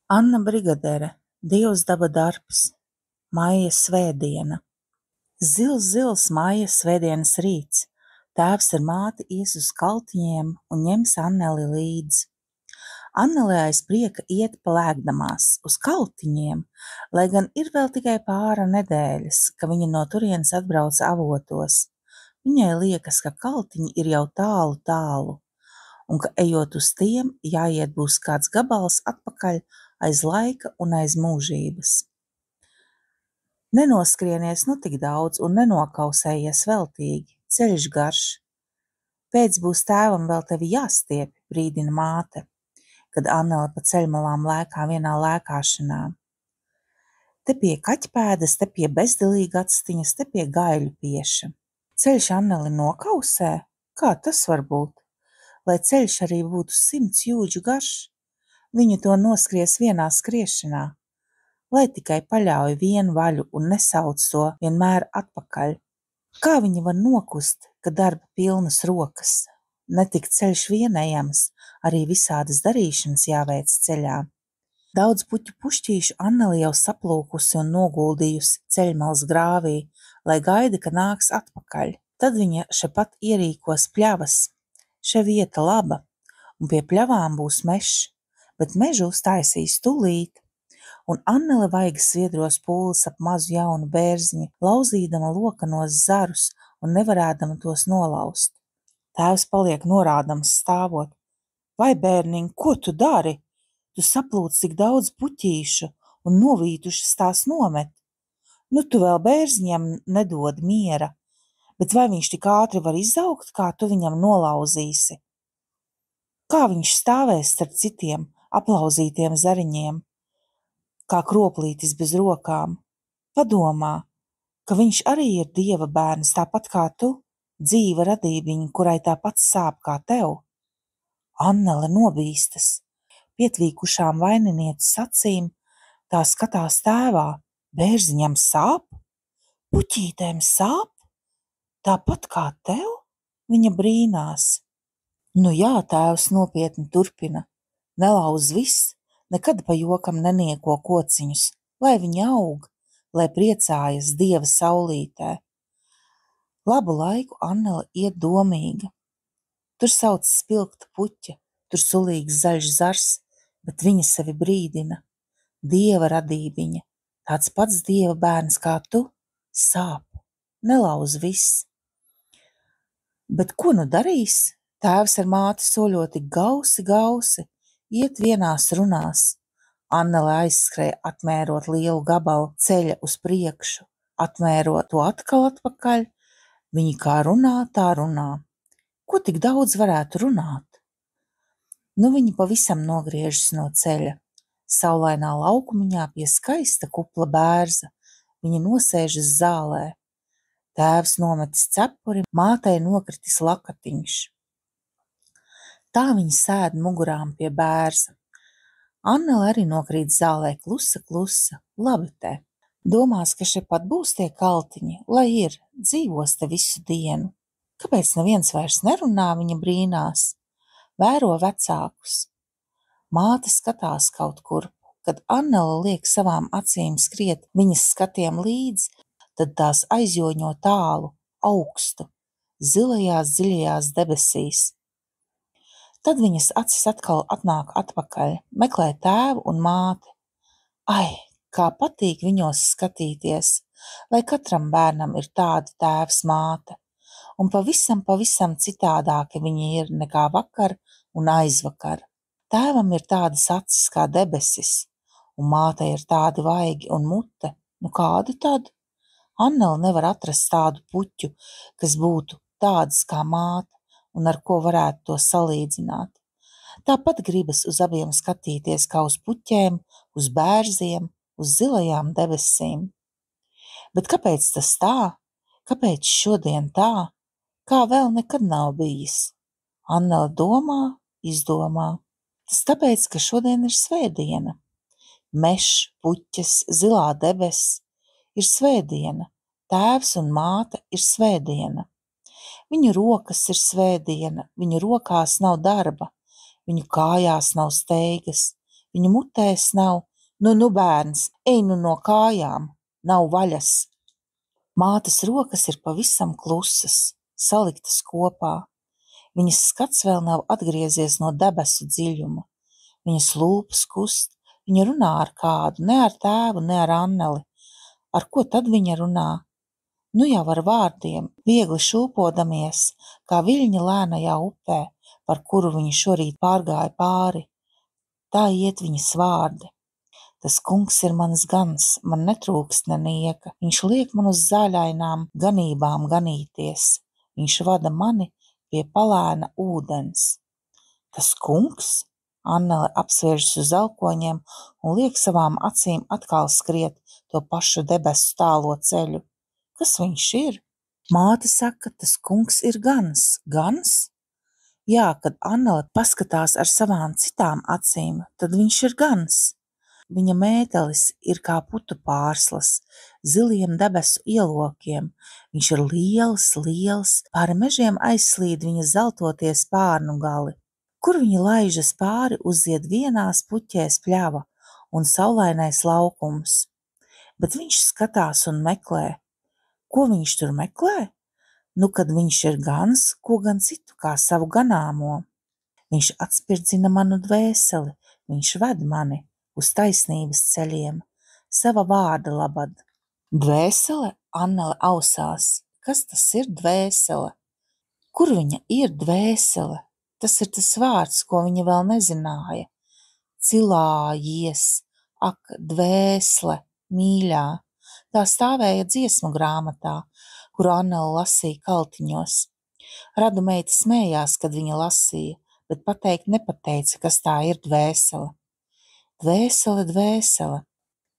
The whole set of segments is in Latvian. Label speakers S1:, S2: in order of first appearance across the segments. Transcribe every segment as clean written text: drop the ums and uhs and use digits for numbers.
S1: Anna Brigadere, Dievs daba darbs, Maijas svētdiena. Zils Maijas svētdienas rīts. Tēvs ar māti ies uz kaltiņiem un ņems Anneli līdzi. Annele aiz prieka iet plēkdamās uz kaltiņiem, lai gan ir vēl tikai pāra nedēļas, ka viņa no turienes atbrauca avotos. Viņai liekas, ka kaltiņi ir jau tālu, un ka ejot uz tiem, jāiet būs kāds gabals atpakaļ aiz laika un aiz mūžības. Nenoskrienies nu tik daudz un nenokausējies veltīgi, ceļš garš. Pēc būs tēvam vēl tevi jāstiepj, brīdina māte, kad Annele pa ceļmalām lēkā vienā lēkāšanā. Te pie kaķpēdas, te pie bezdelīga actiņas, te pie gaiļu pieša. Ceļš Anneli nokausē? Kā tas var būt? Lai ceļš arī būtu 100 jūdžu garš, viņa to noskries vienā skriešanā, lai tikai paļauj vienu vaļu un nesauc to vienmēr atpakaļ. Kā viņa var nokust, ka darba pilnas rokas? Netik ceļš vienejams, arī visādas darīšanas jāveic ceļā. Daudz puķu pušķīšu Anneli jau saplūkusi un noguldījusi ceļmalas grāvī, lai gaida, ka nāks atpakaļ. Tad viņa šepat ierīkos pļavas. Še vieta laba, un pie pļavām būs mežs, bet mežu uztaisīs tūlīt. Un Annele vaigas sviedros pūles ap mazu jaunu bērziņu, lauzīdama lokanos zarus un nevarēdama tos nolaust. Tēvs paliek norādams stāvot. Vai, bērniņ, ko tu dari? Tu saplūc tik daudz puķīšu un novītušas tās nomet. Nu tu vēl bērziņam nedod miera, bet vai viņš tik ātri var izaugt, kā tu viņam nolauzīsi? Kā viņš stāvēs starp citiem aplauzītiem zariņiem? Kā kroplītis bez rokām. Padomā, ka viņš arī ir Dieva bērns, tāpat kā tu, dzīva radībiņa, kurai tāpat sāp kā tev. Annele nobīstas. Pietvīkušām vaininieces acīm, tā skatās tēvā. Bērziņam sāp? Puķītēm sāp? Tāpat kā tev? Viņa brīnās. Nu jā, tēvs nopietni turpina. Nelauz viss. Nekad pa jokam nenieko kociņus, lai viņi aug, lai priecājas Dieva saulītē. Labu laiku Annele iet domīga. Tur sauc spilgta puķa, tur sulīgs zaļš zars, bet viņa sevi brīdina. Dieva radībiņa, tāds pats Dieva bērns kā tu, sāp, nelauz viss. Bet ko nu darīs? Tēvs ar māti soļoti gausi, iet vienās runās. Annele aizskrēja atmērot lielu gabalu ceļa uz priekšu, atmērot to atkal atpakaļ. Viņi kā runā, tā runā. Ko tik daudz varētu runāt? Nu viņi pavisam nogriežas no ceļa. Saulainā laukumiņā pie skaista kupla bērza. Viņa nosēžas zālē. Tēvs nometis cepuri, mātei nokritis lakatiņš. Tā viņi sēd mugurām pie bērza. Annele arī nokrīt zālē klusa, labi te. Domās, ka šepat būs tie kaltiņi, lai ir, dzīvos te visu dienu. Kāpēc neviens vairs nerunā, viņa brīnās? Vēro vecākus. Māte skatās kaut kur, kad Annele liek savām acīm skriet viņas skatiem līdz, tad tās aizjoņo tālu, augstu, zilajās dziļajās debesīs. Tad viņas acis atkal atnāk atpakaļ, meklē tēvu un māti. Ai, kā patīk viņos skatīties, vai katram bērnam ir tāda tēvs māte, un pavisam citādāki viņi ir nekā vakar un aizvakar. Tēvam ir tādas acis kā debesis, un mātei ir tādi vaigi un mute, nu kādu tad? Annele nevar atrast tādu puķu, kas būtu tādas kā māte, un ar ko varētu to salīdzināt. Tāpat gribas uz abiem skatīties kā uz puķēm, uz bērziem, uz zilajām debesīm. Bet kāpēc tas tā? Kāpēc šodien tā? Kā vēl nekad nav bijis? Annele domā, izdomā. Tas tāpēc, ka šodien ir svētdiena. Mešs, puķes, zilā debesis ir svētdiena. Tēvs un māte ir svētdiena. Viņu rokas ir svētdiena, viņu rokās nav darba, viņu kājās nav steigas, Viņa mutēs nav, nu bērns, ej nu no kājām, nav vaļas. Mātes rokas ir pavisam klusas, saliktas kopā. Viņas skats vēl nav atgriezies no debesu dziļuma. Viņas lūpas kust, viņa runā ar kādu, ne ar tēvu, ne ar Anneli. Ar ko tad viņa runā? Nu jau ar vārdiem, viegli šūpodamies, kā viļņi lēnajā upē, par kuru viņa šorīt pārgāja pāri. Tā iet viņas vārdi. Tas kungs ir mans gans, man netrūkst ne nieka. Viņš liek man uz zāļainām ganībām ganīties. Viņš vada mani pie palēna ūdens. Tas kungs? Annele apsvēršas uz elkoņiem un liek savām acīm atkal skriet to pašu debesu tālo ceļu. Kas viņš ir? Māte saka, tas kungs ir gans. Gans? Jā, kad Annele paskatās ar savām citām acīm, tad viņš ir gans. Viņa mētelis ir kā putu pārslas, ziliem debesu ielokiem. Viņš ir liels, pāri mežiem aizslīd viņa zeltotie spārnu gali. Kur viņa laižas pāri, uziet vienās puķēs pļava un saulainais laukums. Bet viņš skatās un meklē. Ko viņš tur meklē? Nu, kad viņš ir gans, ko gan citu kā savu ganāmo. Viņš atspirdzina manu dvēseli, viņš ved mani uz taisnības ceļiem, sava vārda labad. Dvēsele? Annele ausās. Kas tas ir dvēsele? Kur viņa ir dvēsele? Tas ir tas vārds, ko viņa vēl nezināja. Cilājies, ak, dvēsle, mīļā. Tā stāvēja dziesmu grāmatā, kuru Annele lasīja kaltiņos. Radu meita smējās, kad viņa lasīja, bet pateikt nepateica, kas tā ir dvēsele. Dvēsele.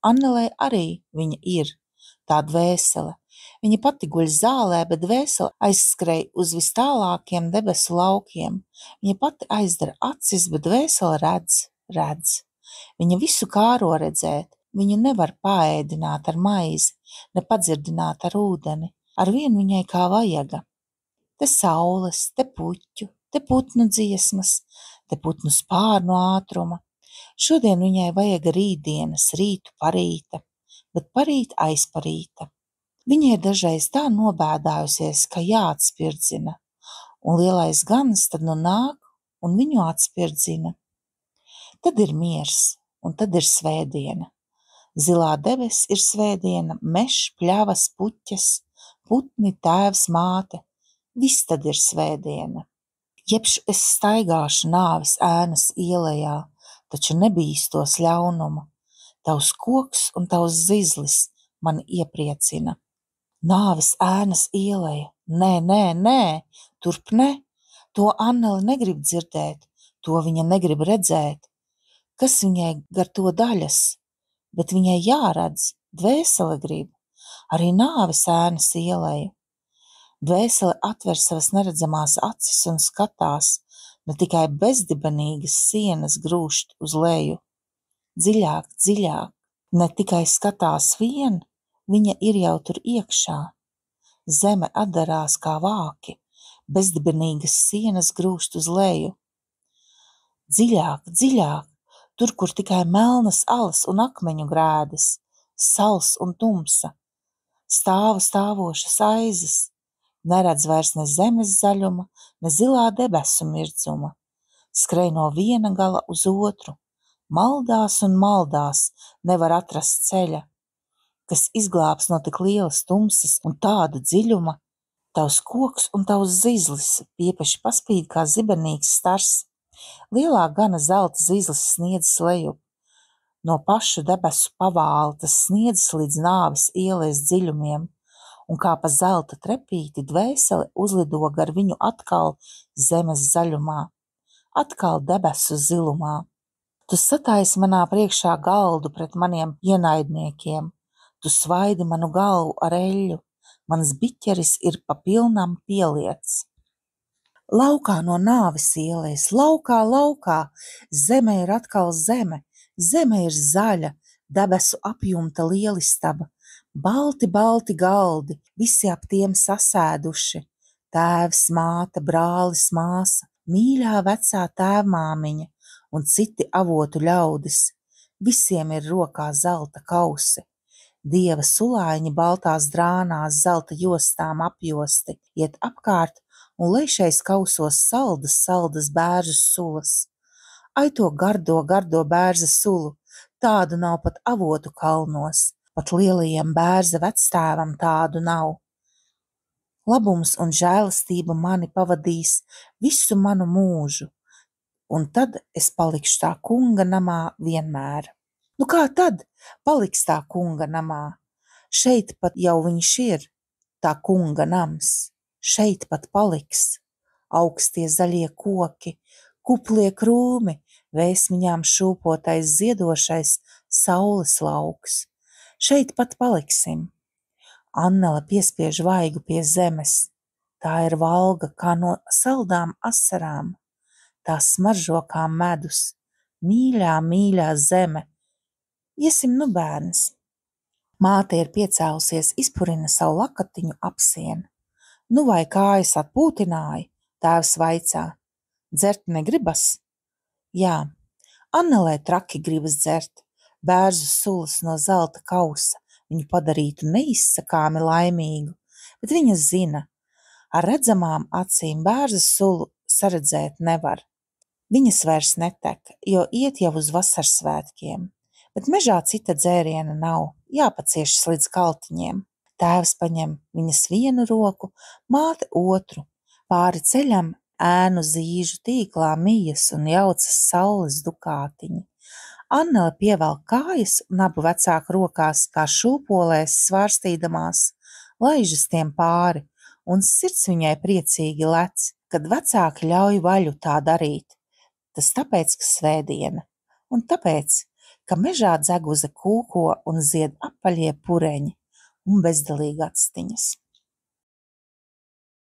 S1: Annelei arī viņa ir, tā dvēsele. Viņa pati guļ zālē, bet dvēsele aizskrēja uz vistālākiem debesu laukiem. Viņa pati aizdara acis, bet dvēsele redz. Viņa visu kāro redzēt, viņu nevar paēdināt ar maizi, ne padzirdināt ar ūdeni, ar vienu viņai kā vajaga. Te saules, te puķu, te putnu dziesmas, te putnu spārnu ātruma. Šodien viņai vajag rītdienas, rītu parīta, bet parīt aizparīta. Viņa ir dažreiz tā nobēdājusies, ka jāatspirdzina, un lielais gans tad nu nāk un viņu atspirdzina. Tad ir miers, un tad ir svētdiena. Zilā debes ir svētdiena, mežs, pļavas, puķes, putni, tēvs, māte. Viss tad ir svētdiena. Jebš es staigāšu nāves ēnas ielejā, taču nebīstos ļaunuma. Tavs koks un tavs zizlis mani iepriecina. Nāves ēnas ieleja. Nē, turp ne. To Annele negrib dzirdēt, to viņa negrib redzēt. Kas viņai gar to daļas? Bet viņai jāredz, dvēsele grib. Arī nāves ēnas ieleja. Dvēsele atver savas neredzamās acis un skatās, ne tikai bezdibenīgas sienas grūšt uz leju. Dziļāk. Ne tikai skatās vien, viņa ir jau tur iekšā. Zeme atdarās kā vāki, bezdibenīgas sienas grūšt uz leju. Dziļāk, tur, kur tikai melnas alas un akmeņu grēdas, sals un tumsa, stāvošas aizas, neredz vairs ne zemes zaļuma, ne zilā debesu mirdzuma, skrej no viena gala uz otru, maldās un maldās, nevar atrast ceļa, kas izglābs no tik lielas tumsas un tāda dziļuma. Tavs koks un tavs zizlis piepeši paspīd kā zibenīgs stars. Lielā gana zelta zizlis sniedzas lejup. No pašu debesu pavāla tas sniedzas līdz nāves ielas dziļumiem, un kā pa zelta trepīti dvēsele uzlido gar viņu atkal zemes zaļumā, atkal debesu zilumā. Tu sataisi manā priekšā galdu pret maniem ienaidniekiem, tu svaidi manu galvu ar eļļu, mans biķeris ir pa pilnam pieliets. Laukā no nāves ielas, laukā, zeme ir atkal zeme ir zaļa, debesu apjumta lielistaba, balti galdi, visi ap tiem sasēduši, tēvs, māte, brālis, māsa, mīļā vecā tēvmāmiņa un citi avotu ļaudis. Visiem ir rokā zelta kausi. Dieva sulāņi baltās drānās zelta jostām apjosti, iet apkārt un lejšais kausos saldas bērzu sulas. Ai to gardo bērza sulu, tādu nav pat avotu kalnos, pat lielajam bērza vectēvam tādu nav. Labums un žēlastība mani pavadīs visu manu mūžu, un tad es palikšu tā kunga namā vienmēr. Nu kā tad paliks tā kunga namā? Šeit pat jau viņš ir, tā kunga nams, šeit pat paliks. Augstie zaļie koki, kuplie krūmi, vēsmiņām šūpotais ziedošais saules lauks. Šeit pat paliksim. Annele piespiež vaigu pie zemes. Tā ir valga kā no saldām asarām. Tā smaržo kā medus. Mīļā zeme. Iesim nu, bērns. Māte ir piecēlusies, izpurina savu lakatiņu apsienu. Nu vai kājas atpūtināji? Tēvs vaicā. Dzert negribas? Jā, Annelē traki gribas dzert. Bērzu sulas no zelta kausa viņu padarītu neizsakāmi laimīgu, bet viņa zina, ar redzamām acīm bērza sulu saredzēt nevar. Viņas vairs netek, jo iet jau uz vasarsvētkiem, bet mežā cita dzēriena nav, jāpaciešas līdz kaltiņiem. Tēvs paņem viņas vienu roku, māte otru, pāri ceļam ēnu zīžu tīklā mijas un jaucas saules dukātiņi. Annele pievelk kājas un abu vecāku rokās kā šūpolēs svārstīdamās, laižas tiem pāri, un sirds viņai priecīgi lec, kad vecāki ļauj vaļu tā darīt. Tas tāpēc, ka svētdiena, un tāpēc, ka mežā dzeguze kūko un zied apaļie pureņi un bezdalīgi actiņas.